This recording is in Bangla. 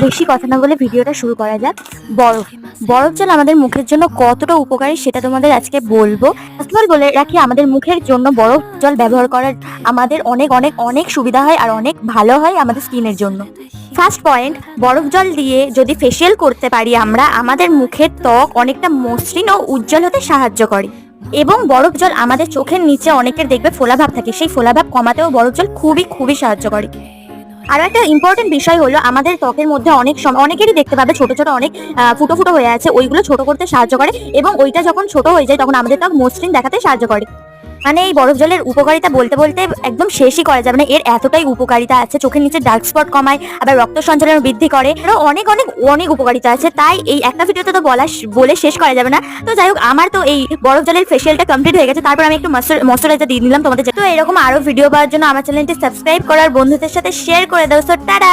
বেশি কথা না বলে ভিডিওটা শুরু করা যাক। বরফ বরফ জল আমাদের মুখের জন্য কতটা উপকারী সেটা তোমাদের আজকে বলবো। ফার্স্ট অফ অল বলে রাখি, আমাদের মুখের জন্য বরফ জল ব্যবহার করার আমাদের অনেক অনেক অনেক সুবিধা হয় আর অনেক ভালো হয় আমাদের স্কিনের জন্য। ফার্স্ট পয়েন্ট, বরফ জল দিয়ে যদি ফেসিয়াল করতে পারি আমরা, আমাদের মুখের ত্বক অনেকটা মসৃণ ও উজ্জ্বল হতে সাহায্য করে। এবং বরফ জল আমাদের চোখের নিচে অনেকের দেখবে ফোলাভাব থাকে, সেই ফোলাভাব কমাতেও বরফ জল খুবই খুবই সাহায্য করে। আরো একটা ইম্পর্টেন্ট বিষয় হলো, আমাদের ত্বকের মধ্যে অনেক সময় অনেকেরই দেখতে পাবে ছোট ছোট অনেক ফুটো ফুটো হয়ে আছে, ওইগুলো ছোট করতে সাহায্য করে এবং ওইটা যখন ছোট হয়ে যায় তখন আমাদের ত্বক মসৃণ দেখাতে সাহায্য করে। মানে এই বরফ জলের উপকারিতা বলতে বলতে একদম শেষই করা যাবে না, এর এতটাই উপকারিতা আছে। চোখের নিচে ডার্ক স্পট কমায়, আবার রক্ত সঞ্চালন বৃদ্ধি করে, আরো অনেক অনেক অনেক উপকারিতা আছে। তাই এই একটা ভিডিওতে তো বলে শেষ করা যাবে না। তো যাই হোক, আমার তো এই বরফ জলের ফেসিয়ালটা কমপ্লিট হয়ে গেছে, তারপর আমি একটু ময়শ্চারাইজার দিয়ে দিলাম তোমাদের। তো এরকম আরো ভিডিও পাওয়ার জন্য আমার চ্যানেলটি সাবস্ক্রাইব করার, বন্ধুদের সাথে শেয়ার করে দাও। So tata.